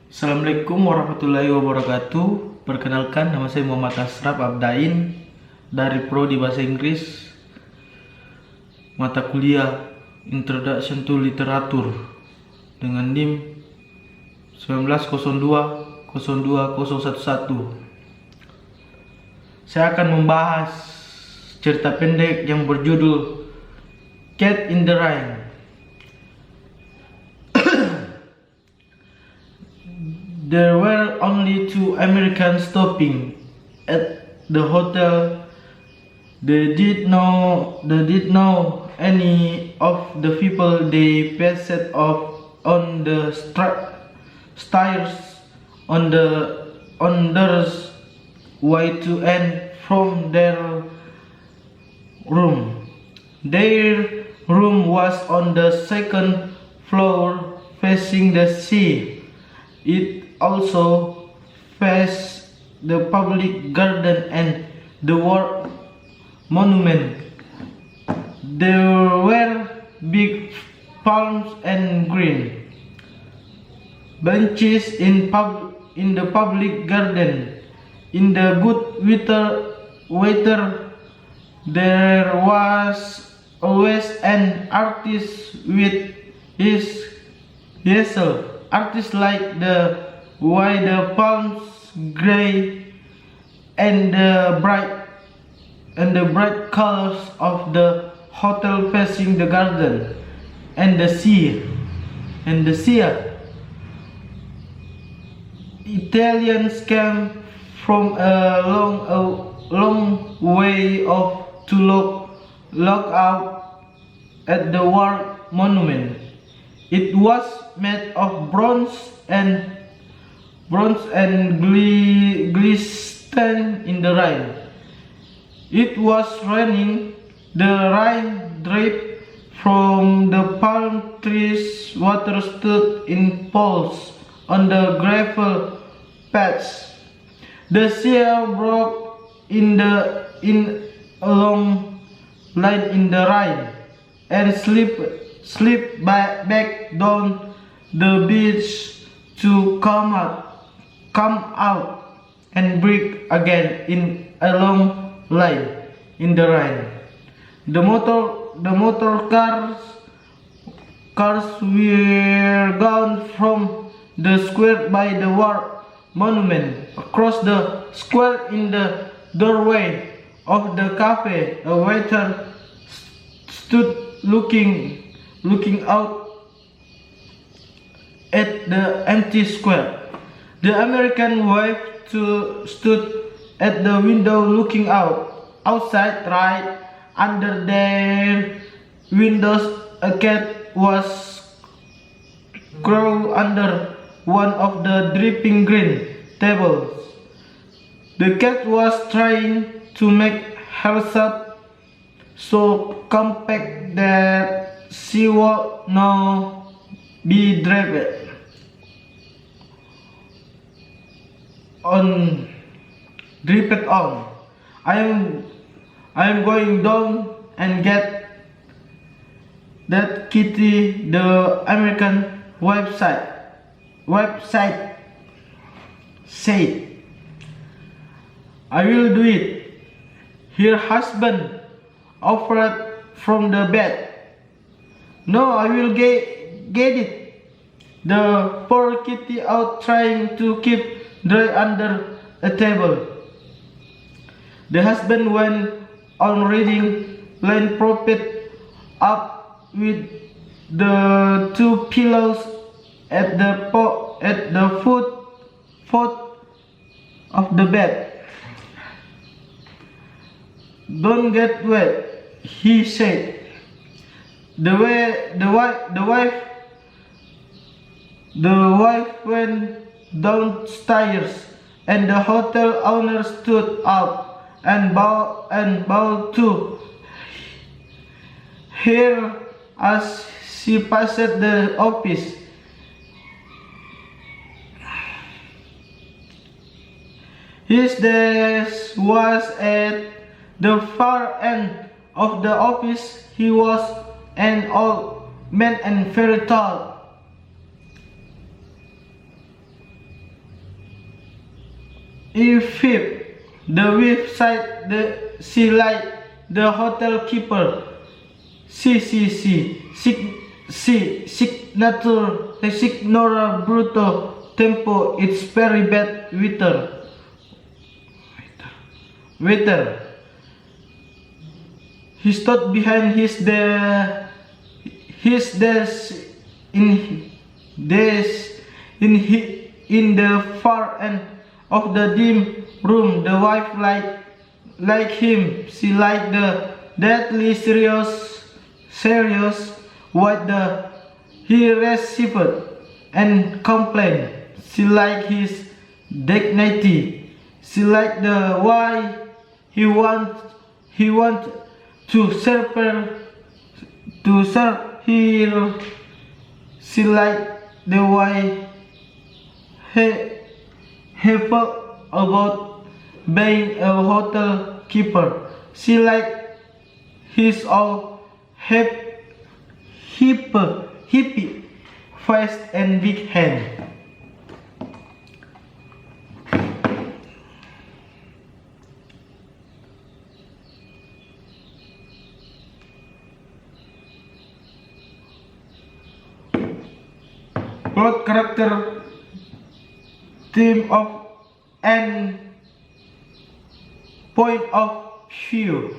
Assalamualaikum warahmatullahi wabarakatuh. Perkenalkan, nama saya Muhammad Asraf Abdain dari Prodi Bahasa Inggris, mata kuliah Introduction to Literature dengan NIM 1902-02011. Saya akan membahas cerita pendek yang berjudul Cat in the Rain. There were only two Americans stopping at the hotel. They did know any of the people they passed off on the stairs on their way to and from their room. Their room was on the second floor, facing the sea. It also faced the public garden and the war monument. There were big palms and green benches in the public garden. In the good weather, there was always an artist with his easel. Artists like the why the palms gray and the bright colors of the hotel facing the garden and the sea. Italians came from a long way off to look out at the war monument. It was made of bronze and glistened in the rain. It was raining. The rain dripped from the palm trees. Water stood in pools on the gravel paths. The sea broke in a long line in the rain and slipped back down the beach to come out and break again in a long line in the rain. The motor cars were gone from the square by the war monument. Across the square, in the doorway of the cafe, a waiter stood looking out at the empty square. The American wife stood at the window looking out. Outside, right under their windows, a cat was crouched under one of the dripping green tables. The cat was trying to make herself so compact that she would not be draped on. I am going down and get that kitty, the American website said. I will do it. Her husband offered from the bed. No, I will get it. The poor kitty out trying to keep dry under a table. The husband went on reading, lying propped up with the two pillows at the foot of the bed. Don't get wet, he said. The wife went downstairs, and the hotel owner stood up and bowed to her as she passed the office. His desk was at the far end of the office. He was an old man and very tall. If the wife said she liked the hotel keeper. Signora Bruto Tempo, it's very bad waiter. He stood behind his desk in the far end of the dim room. The wife like him. She liked the deadly serious what he received and complained. She liked his dignity. She liked the way he want to serve her. She liked the way he felt about being a hotel keeper. She liked his all hippie face and big hand. Plot, character, theme of and point of view.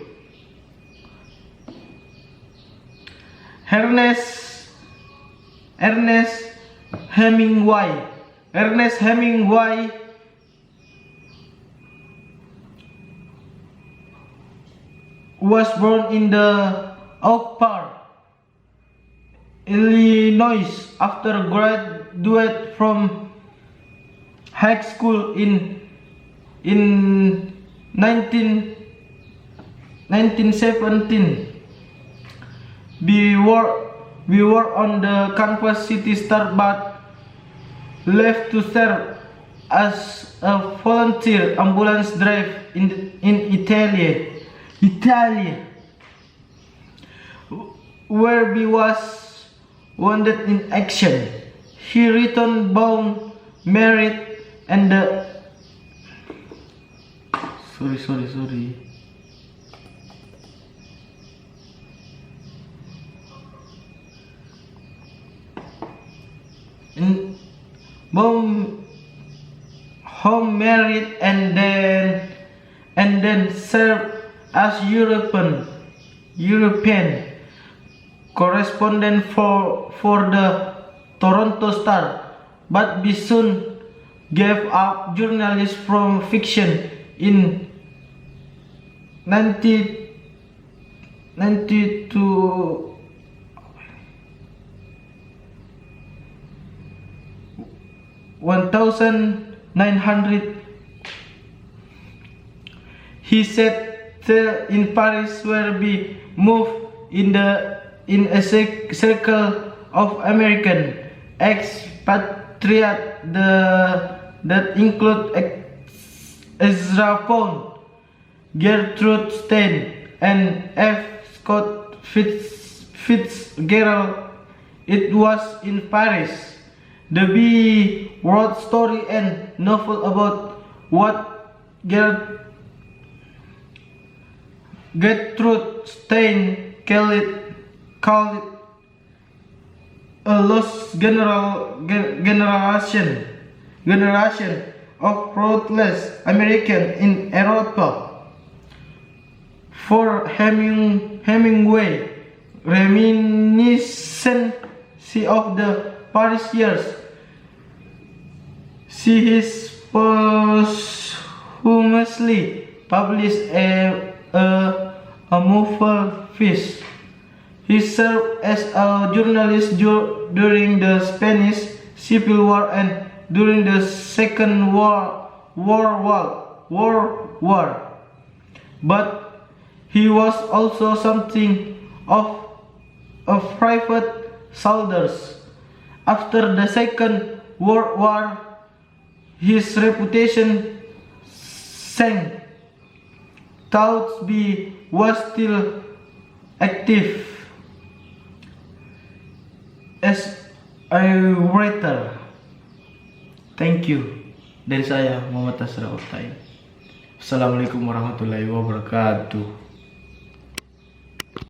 Ernest Hemingway was born in the Oak Park, Illinois. After graduate from high school in 1917, we were on the Kansas City Star, but left to serve as a volunteer ambulance driver in Italy, where he was wounded in action. He returned bound, married, and sorry. Home married and then served as European correspondent for the Toronto Star, but we soon gave up journalism from fiction in 1900. He settled in Paris, where we moved in a circle of American expatriates that include Ezra Pound, Gertrude Stein, and F. Scott Fitzgerald. It was in Paris. The B wrote story and novel about what Gertrude Stein called it a lost generation of ruthless Americans in Europa. For Hemingway, reminiscent of the Paris years, she is posthumously published a novel piece. He served as a journalist during the Spanish Civil War and during the Second World War. But he was also something of a private soldier. After the Second World War, his reputation sank. Thoughtsby was still active as a writer. Thank you. Dari saya, Muhammad Tasra Urtai. Assalamualaikum warahmatullahi wabarakatuh.